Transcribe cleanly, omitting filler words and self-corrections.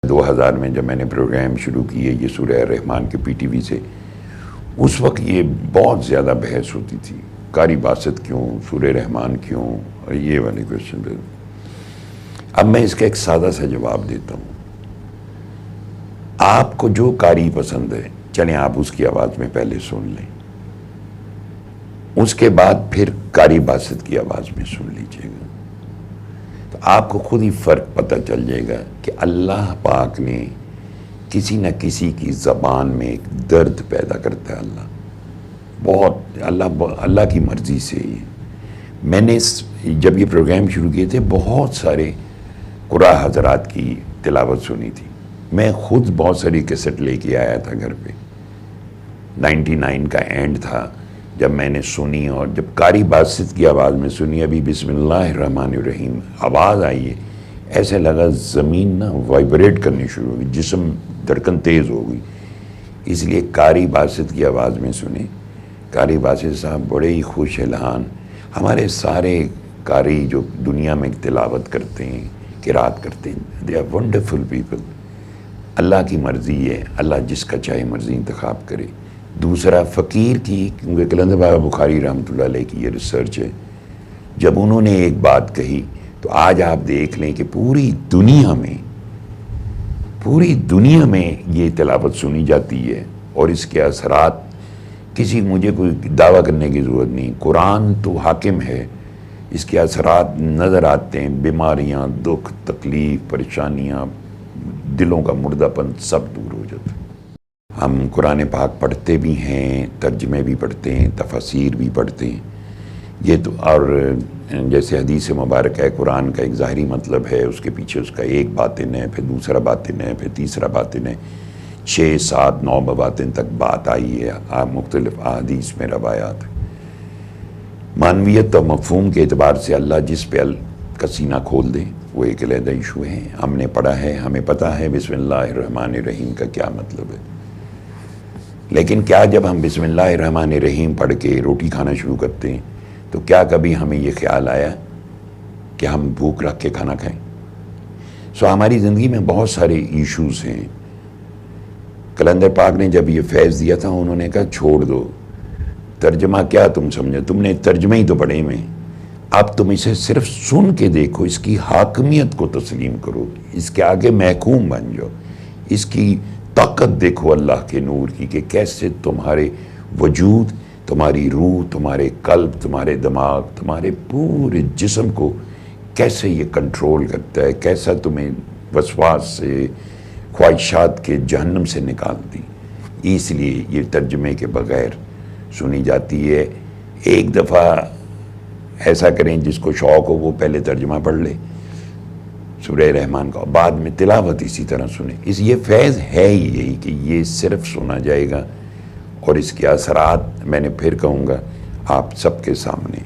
2000 میں جب میں نے پروگرام شروع کیے یہ سورہ الرحمن کے پی ٹی وی سے، اس وقت یہ بہت زیادہ بحث ہوتی تھی، قاری باسط کیوں، سورہ رحمان کیوں، اور یہ والے کویشچن پہ۔ اب میں اس کا ایک سادہ سا جواب دیتا ہوں۔ آپ کو جو قاری پسند ہے چلیں آپ اس کی آواز میں پہلے سن لیں، اس کے بعد پھر قاری باسط کی آواز میں سن لیجئے گا، تو آپ کو خود ہی فرق پتہ چل جائے گا کہ اللہ پاک نے کسی نہ کسی کی زبان میں ایک درد پیدا کرتا ہے۔ اللہ کی مرضی سے یہ میں نے جب یہ پروگرام شروع کیے تھے بہت سارے قرآ حضرات کی تلاوت سنی تھی۔ میں خود بہت ساری کیسٹ لے کے آیا تھا گھر پہ۔ 99 کا اینڈ تھا جب میں نے سنی، اور جب قاری باسط کی آواز میں سنی، ابھی بسم اللہ الرحمن الرحیم آواز آئی ہے، ایسے لگا زمین نا وائبریٹ کرنی شروع ہوگی، جسم دھڑکن تیز ہو گئی۔ اس لیے قاری باسط کی آواز میں سنیں۔ قاری باسط صاحب بڑے ہی خوش الحان، ہمارے سارے قاری جو دنیا میں تلاوت کرتے ہیں، قرات کرتے ہیں، دے آر ونڈرفل پیپل۔ اللہ کی مرضی ہے، اللہ جس کا چاہے مرضی انتخاب کرے۔ دوسرا فقیر کی، کیونکہ قلندر بابا بخاری رحمۃ اللہ علیہ کی یہ ریسرچ ہے، جب انہوں نے ایک بات کہی تو آج آپ دیکھ لیں کہ پوری دنیا میں یہ تلاوت سنی جاتی ہے، اور اس کے اثرات مجھے کوئی دعویٰ کرنے کی ضرورت نہیں، قرآن تو حاکم ہے، اس کے اثرات نظر آتے ہیں، بیماریاں، دکھ، تکلیف، پریشانیاں، دلوں کا مردہ پن سب دور ہو جاتا ہے۔ ہم قرآن پاک پڑھتے بھی ہیں، ترجمے بھی پڑھتے ہیں، تفاسیر بھی پڑھتے ہیں، یہ تو، اور جیسے حدیث مبارک ہے، قرآن کا ایک ظاہری مطلب ہے، اس کے پیچھے اس کا ایک باطن ہے، پھر دوسرا باطن ہے، پھر تیسرا باطن ہے، 6 7 9 باطن تک بات آئی ہے، مختلف احادیث میں روایات ہیں۔ معنویت اور مفہوم کے اعتبار سے اللہ جس پہ کا سینہ کھول دے وہ ایک علیحدہ ایشو ہے۔ ہم نے پڑھا ہے، ہمیں پتہ ہے بسم اللہ الرحمن الرحیم کا کیا مطلب ہے، لیکن کیا جب ہم بسم اللہ الرحمن الرحیم پڑھ کے روٹی کھانا شروع کرتے ہیں تو کیا کبھی ہمیں یہ خیال آیا کہ ہم بھوک رکھ کے کھانا کھائیں؟ ہماری زندگی میں بہت سارے ایشوز ہیں۔ قلندر پاک نے جب یہ فیض دیا تھا انہوں نے کہا چھوڑ دو، ترجمہ کیا تم سمجھے، تم نے ترجمہ ہی تو پڑھے میں، اب تم اسے صرف سن کے دیکھو، اس کی حاکمیت کو تسلیم کرو، اس کے آگے محکوم بن جاؤ، اس کی طاقت دیکھو اللہ کے نور کی، کہ کیسے تمہارے وجود، تمہاری روح، تمہارے قلب، تمہارے دماغ، تمہارے پورے جسم کو کیسے یہ کنٹرول کرتا ہے، کیسا تمہیں وسواس سے، خواہشات کے جہنم سے نکالتی۔ اس لیے یہ ترجمے کے بغیر سنی جاتی ہے۔ ایک دفعہ ایسا کریں، جس کو شوق ہو وہ پہلے ترجمہ پڑھ لے سورہ رحمان کا، بعد میں تلاوت اسی طرح سنیں۔ یہ فیض ہے ہی یہی کہ یہ صرف سنا جائے گا، اور اس کے اثرات میں نے پھر کہوں گا آپ سب کے سامنے